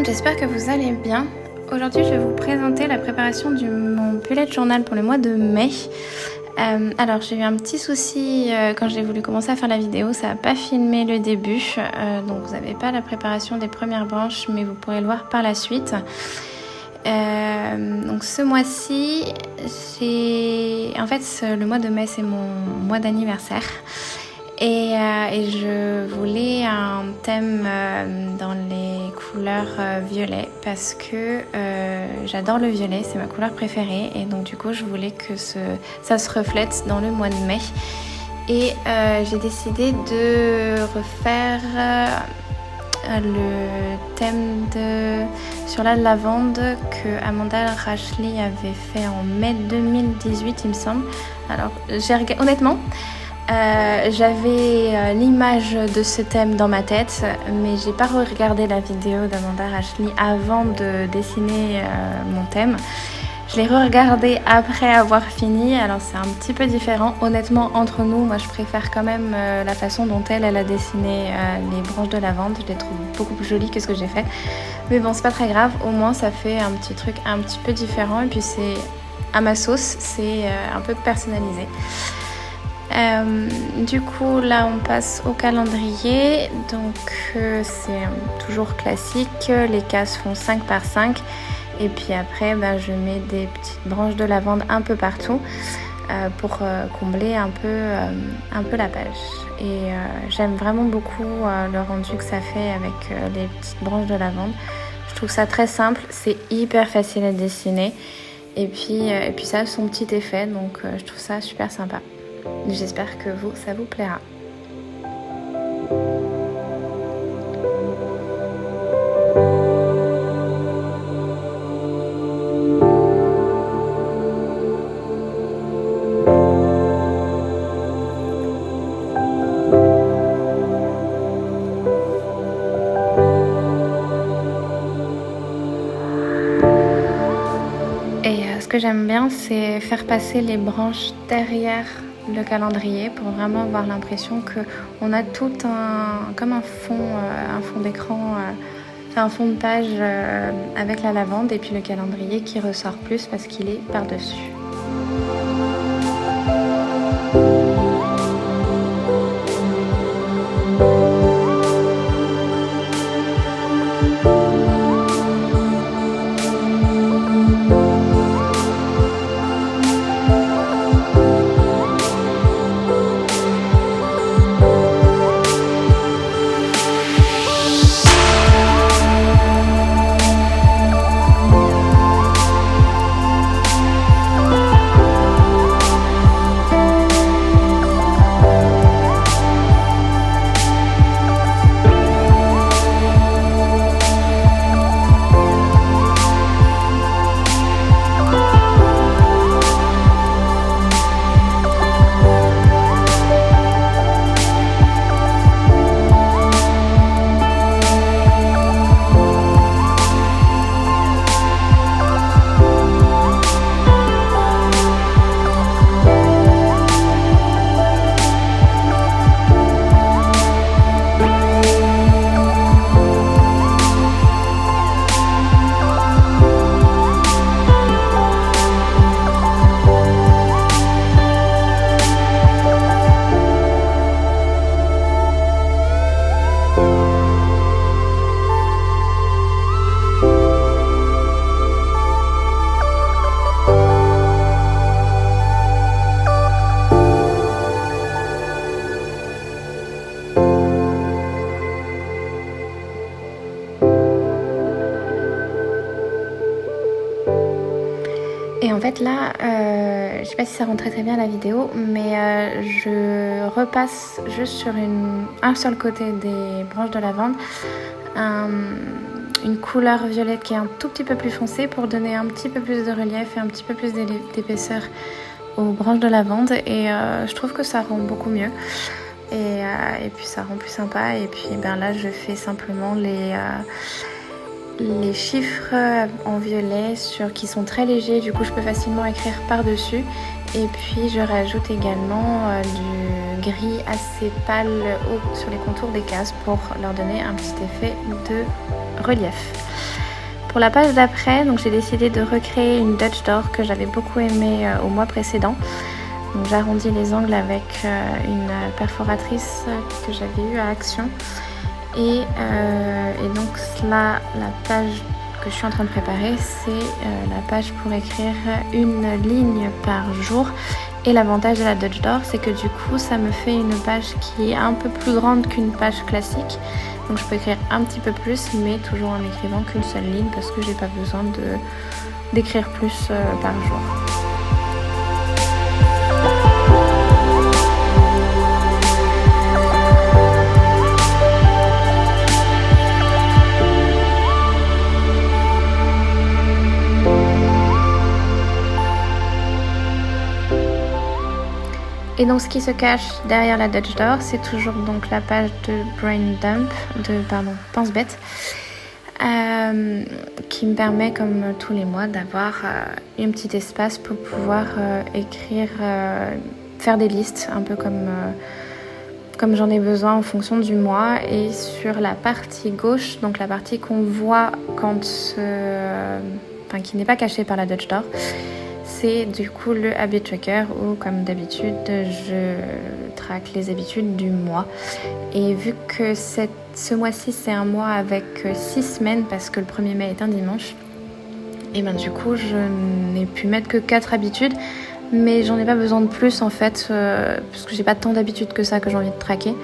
j'espère que vous allez bien. Aujourd'hui, je vais vous présenter la préparation de mon bullet journal pour le mois de mai. Alors, j'ai eu un petit souci quand j'ai voulu commencer à faire la vidéo, ça n'a pas filmé le début, donc vous n'avez pas la préparation des premières branches, mais vous pourrez le voir par la suite. Donc ce mois-ci, le mois de mai, c'est mon mois d'anniversaire. Et je voulais un thème dans les couleurs violet parce que j'adore le violet, c'est ma couleur préférée. Et donc du coup, je voulais que ça se reflète dans le mois de mai. Et j'ai décidé de refaire le thème sur la lavande que Amanda Rachley avait fait en mai 2018, il me semble. Alors, honnêtement, j'avais l'image de ce thème dans ma tête, mais j'ai pas regardé la vidéo d'Amanda Rachley avant de dessiner mon thème. Je l'ai re-regardé après avoir fini, alors c'est un petit peu différent. Honnêtement, entre nous, moi je préfère quand même la façon dont elle a dessiné les branches de lavande. Je les trouve beaucoup plus jolies que ce que j'ai fait. Mais bon, c'est pas très grave, au moins ça fait un petit truc un petit peu différent. Et puis c'est à ma sauce, c'est un peu personnalisé. Du coup là on passe au calendrier, donc c'est toujours classique, les cases font 5 par 5 et puis après je mets des petites branches de lavande un peu partout pour combler un peu la page. Et j'aime vraiment beaucoup le rendu que ça fait avec les petites branches de lavande. Je trouve ça très simple, c'est hyper facile à dessiner et puis ça a son petit effet, donc je trouve ça super sympa. J'espère que ça vous plaira. Et ce que j'aime bien, c'est faire passer les branches derrière le calendrier pour vraiment avoir l'impression qu'on a tout comme un fond d'écran, un fond de page avec la lavande et puis le calendrier qui ressort plus parce qu'il est par-dessus. Et en fait là, je sais pas si ça rend très bien la vidéo, mais je repasse juste sur un seul côté des branches de lavande, une couleur violette qui est un tout petit peu plus foncée pour donner un petit peu plus de relief et un petit peu plus d'épaisseur aux branches de lavande. Et je trouve que ça rend beaucoup mieux. Et puis ça rend plus sympa. Et puis là, je fais simplement les chiffres en violet qui sont très légers, du coup je peux facilement écrire par-dessus. Et puis je rajoute également du gris assez pâle sur les contours des cases pour leur donner un petit effet de relief. Pour la page d'après, donc j'ai décidé de recréer une Dutch Door que j'avais beaucoup aimée au mois précédent. Donc j'arrondis les angles avec une perforatrice que j'avais eue à Action. Et donc là, la page que je suis en train de préparer, c'est la page pour écrire une ligne par jour. Et l'avantage de la Dutch Door, c'est que du coup, ça me fait une page qui est un peu plus grande qu'une page classique. Donc je peux écrire un petit peu plus, mais toujours en écrivant qu'une seule ligne parce que j'ai pas besoin d'écrire plus par jour. Et donc ce qui se cache derrière la Dutch Door, c'est toujours donc la page de Pense Bête, qui me permet comme tous les mois d'avoir un petit espace pour pouvoir écrire, faire des listes, un peu comme j'en ai besoin en fonction du mois. Et sur la partie gauche, donc la partie qu'on voit qui n'est pas cachée par la Dutch Door, c'est du coup le habit tracker où comme d'habitude je traque les habitudes du mois. Et vu que ce mois-ci c'est un mois avec 6 semaines parce que le 1er mai est un dimanche, et ben du coup je n'ai pu mettre que 4 habitudes, mais j'en ai pas besoin de plus en fait parce que j'ai pas tant d'habitudes que ça que j'ai envie de traquer.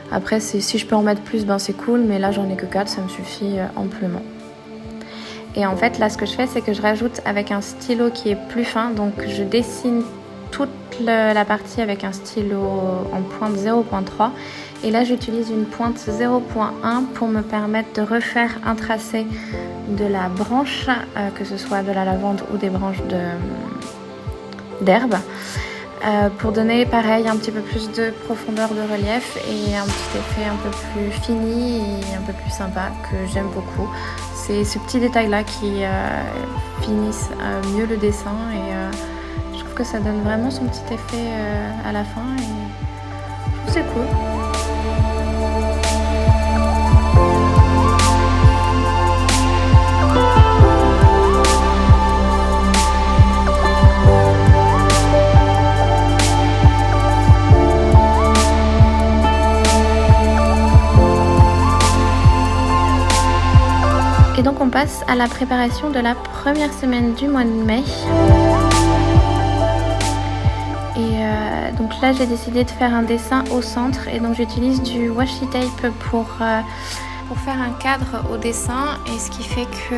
Après si je peux en mettre plus, ben c'est cool, mais là j'en ai que 4, ça me suffit amplement. Et en fait, là, ce que je fais, c'est que je rajoute avec un stylo qui est plus fin. Donc, je dessine toute la partie avec un stylo en pointe 0.3. Et là, j'utilise une pointe 0.1 pour me permettre de refaire un tracé de la branche, que ce soit de la lavande ou des branches d'herbe. Pour donner, pareil, un petit peu plus de profondeur de relief et un petit effet un peu plus fini et un peu plus sympa que j'aime beaucoup. C'est ce petit détail-là qui finissent mieux le dessin et je trouve que ça donne vraiment son petit effet à la fin et je trouve que c'est cool. Et donc on passe à la préparation de la première semaine du mois de mai. Et donc là j'ai décidé de faire un dessin au centre et donc j'utilise du washi tape pour faire un cadre au dessin, et ce qui fait que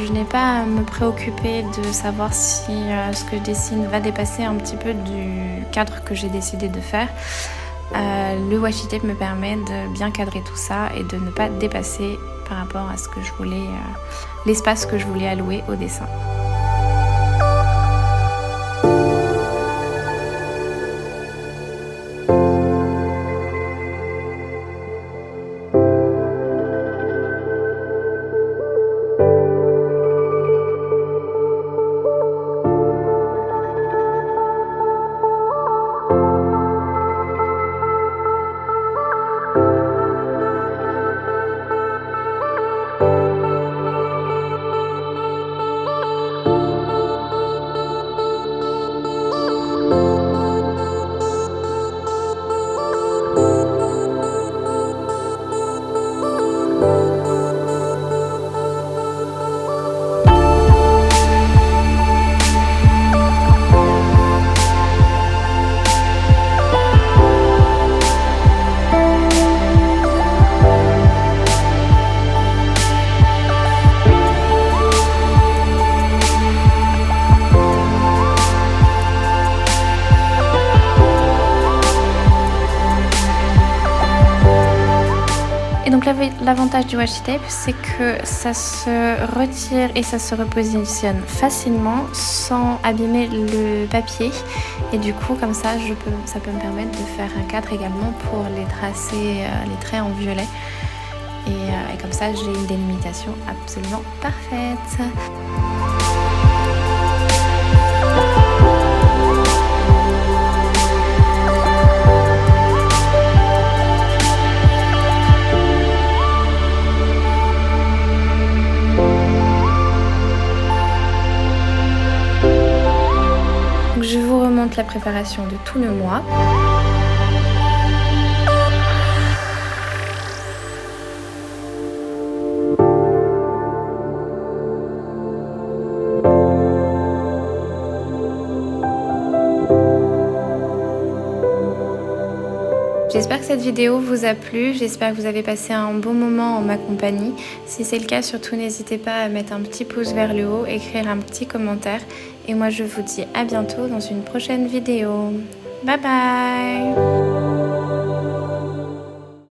je n'ai pas à me préoccuper de savoir si ce que je dessine va dépasser un petit peu du cadre que j'ai décidé de faire. Le washi tape me permet de bien cadrer tout ça et de ne pas dépasser par rapport à ce que je voulais, l'espace que je voulais allouer au dessin. L'avantage du washi tape, c'est que ça se retire et ça se repositionne facilement sans abîmer le papier. Et du coup, comme ça, ça peut me permettre de faire un cadre également pour les tracer, les traits en violet. Et comme ça, j'ai une délimitation absolument parfaite. toute la préparation de tout le mois. J'espère que cette vidéo vous a plu, j'espère que vous avez passé un bon moment en ma compagnie. Si c'est le cas, surtout n'hésitez pas à mettre un petit pouce vers le haut, écrire un petit commentaire. Et moi je vous dis à bientôt dans une prochaine vidéo. Bye bye!